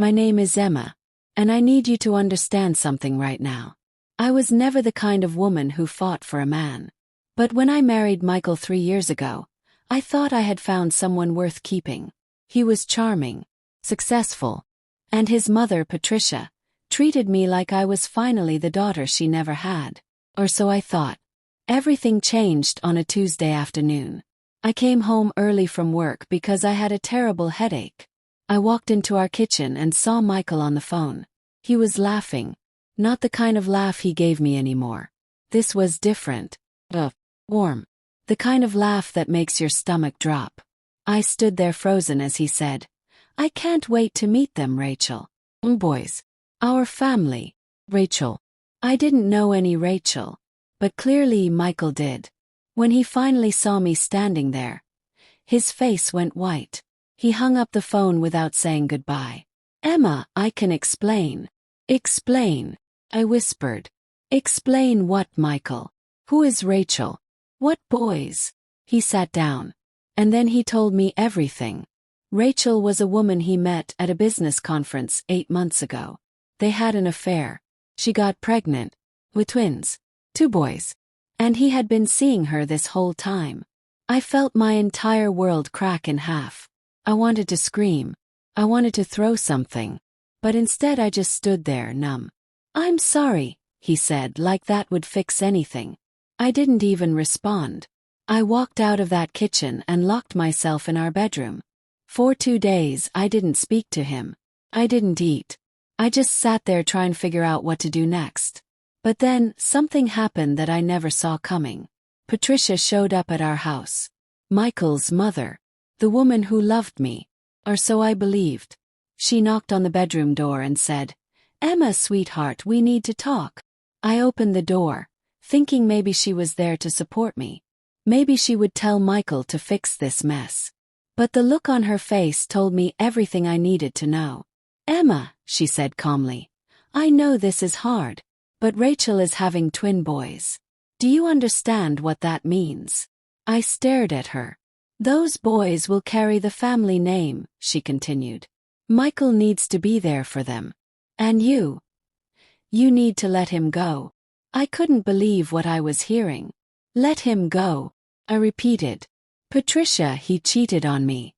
My name is Emma, and I need you to understand something right now. I was never the kind of woman who fought for a man. But when I married Michael 3 years ago, I thought I had found someone worth keeping. He was charming, successful, and his mother, Patricia, treated me like I was finally the daughter she never had. Or so I thought. Everything changed on a Tuesday afternoon. I came home early from work because I had a terrible headache. I walked into our kitchen and saw Michael on the phone. He was laughing. Not the kind of laugh he gave me anymore. This was different. Warm. The kind of laugh that makes your stomach drop. I stood there frozen as he said, "I can't wait to meet them, Rachel." Boys. Our family. Rachel. I didn't know any Rachel. But clearly Michael did. When he finally saw me standing there, his face went white. He hung up the phone without saying goodbye. "Emma, I can explain." "Explain," I whispered. "Explain what, Michael? Who is Rachel? What boys?" He sat down. And then he told me everything. Rachel was a woman he met at a business conference 8 months ago. They had an affair. She got pregnant. With twins. 2 boys. And he had been seeing her this whole time. I felt my entire world crack in half. I wanted to scream. I wanted to throw something. But instead I just stood there numb. "I'm sorry," he said, like that would fix anything. I didn't even respond. I walked out of that kitchen and locked myself in our bedroom. For 2 days I didn't speak to him. I didn't eat. I just sat there trying to figure out what to do next. But then, something happened that I never saw coming. Patricia showed up at our house. Michael's mother. The woman who loved me. Or so I believed. She knocked on the bedroom door and said, "Emma, sweetheart, we need to talk." I opened the door, thinking maybe she was there to support me. Maybe she would tell Michael to fix this mess. But the look on her face told me everything I needed to know. "Emma," she said calmly, "I know this is hard. But Rachel is having twin boys. Do you understand what that means?" I stared at her. "Those boys will carry the family name," she continued. "Michael needs to be there for them. And you need to let him go." I couldn't believe what I was hearing. "Let him go," I repeated. "Patricia, he cheated on me.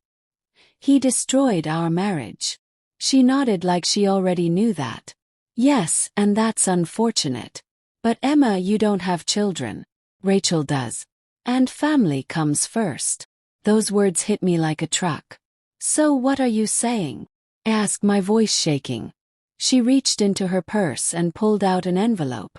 He destroyed our marriage." She nodded like she already knew that. "Yes, and that's unfortunate. But Emma, you don't have children. Rachel does. And family comes first." Those words hit me like a truck. "So what are you saying?" I asked, my voice shaking. She reached into her purse and pulled out an envelope.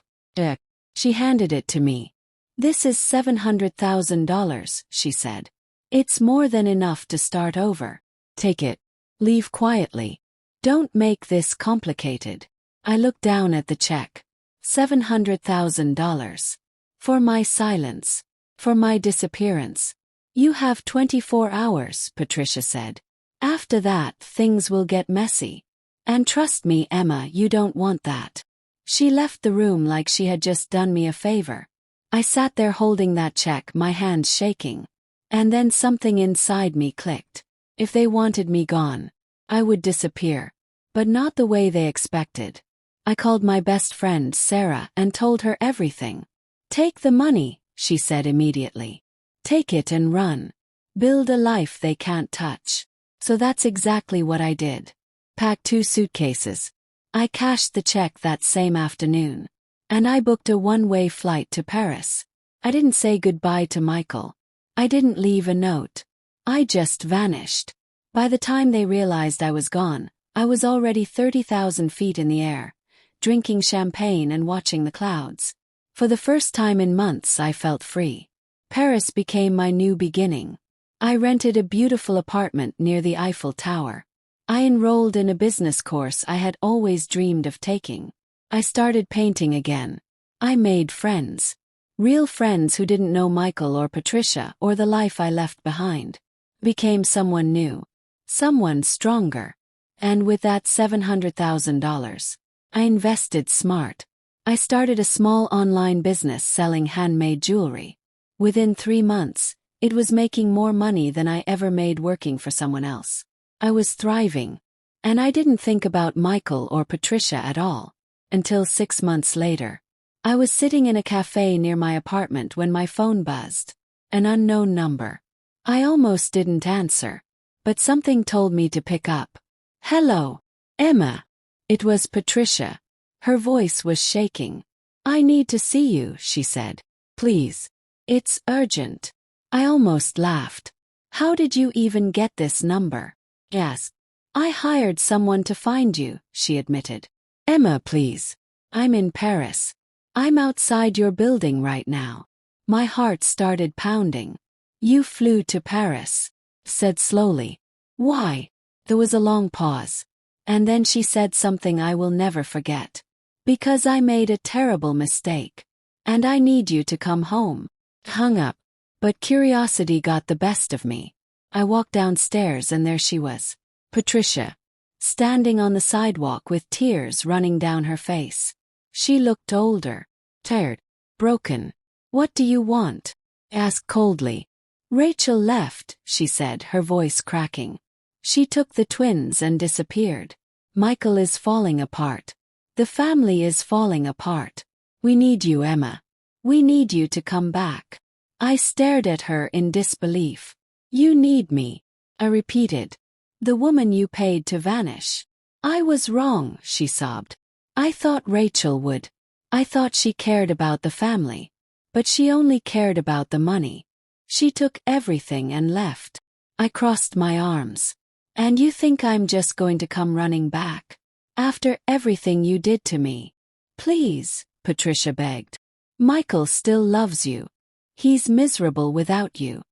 She handed it to me. "This is $700,000, she said. "It's more than enough to start over. Take it. Leave quietly. Don't make this complicated." I looked down at the check. $700,000. For my silence. For my disappearance. "You have 24 hours, Patricia said. "After that, things will get messy. And trust me, Emma, you don't want that." She left the room like she had just done me a favor. I sat there holding that check, my hands shaking. And then something inside me clicked. If they wanted me gone, I would disappear. But not the way they expected. I called my best friend, Sarah, and told her everything. "Take the money," she said immediately. "Take it and run. Build a life they can't touch." So that's exactly what I did. Packed 2 suitcases. I cashed the check that same afternoon. And I booked a one-way flight to Paris. I didn't say goodbye to Michael. I didn't leave a note. I just vanished. By the time they realized I was gone, I was already 30,000 feet in the air, drinking champagne and watching the clouds. For the first time in months I felt free. Paris became my new beginning. I rented a beautiful apartment near the Eiffel Tower. I enrolled in a business course I had always dreamed of taking. I started painting again. I made friends. Real friends who didn't know Michael or Patricia or the life I left behind. Became someone new. Someone stronger. And with that $700,000, I invested smart. I started a small online business selling handmade jewelry. Within 3 months, it was making more money than I ever made working for someone else. I was thriving. And I didn't think about Michael or Patricia at all. Until 6 months later. I was sitting in a cafe near my apartment when my phone buzzed. An unknown number. I almost didn't answer. But something told me to pick up. Hello, Emma. It was Patricia. Her voice was shaking. I need to see you, she said. Please. It's urgent. I almost laughed. How did you even get this number? Yes. I hired someone to find you, she admitted. Emma, please. I'm in Paris. I'm outside your building right now. My heart started pounding. You flew to Paris, said slowly. Why? There was a long pause. And then she said something I will never forget. Because I made a terrible mistake. And I need you to come home. Hung up. But curiosity got the best of me. I walked downstairs and there she was. Patricia. Standing on the sidewalk with tears running down her face. She looked older. Tired. Broken. What do you want? Asked coldly. Rachel left, she said, her voice cracking. She took the twins and disappeared. Michael is falling apart. The family is falling apart. We need you, Emma. We need you to come back. I stared at her in disbelief. You need me, I repeated. The woman you paid to vanish. I was wrong, she sobbed. I thought Rachel would. I thought she cared about the family. But she only cared about the money. She took everything and left. I crossed my arms. And you think I'm just going to come running back? After everything you did to me? Please, Patricia begged. Michael still loves you. He's miserable without you.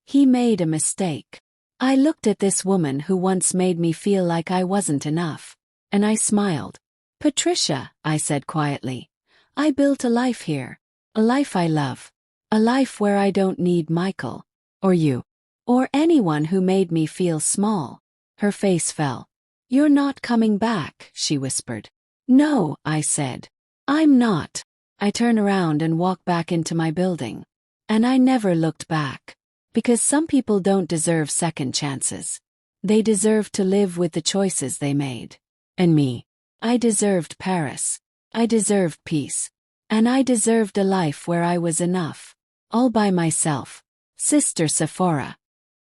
He made a mistake. I looked at this woman who once made me feel like I wasn't enough. And I smiled. Patricia, I said quietly. I built a life here. A life I love. A life where I don't need Michael. Or you. Or anyone who made me feel small. Her face fell. You're not coming back, she whispered. No, I said. I'm not. I turned around and walked back into my building. And I never looked back. Because some people don't deserve second chances. They deserve to live with the choices they made. And me. I deserved Paris. I deserved peace. And I deserved a life where I was enough. All by myself. Sister Sephora.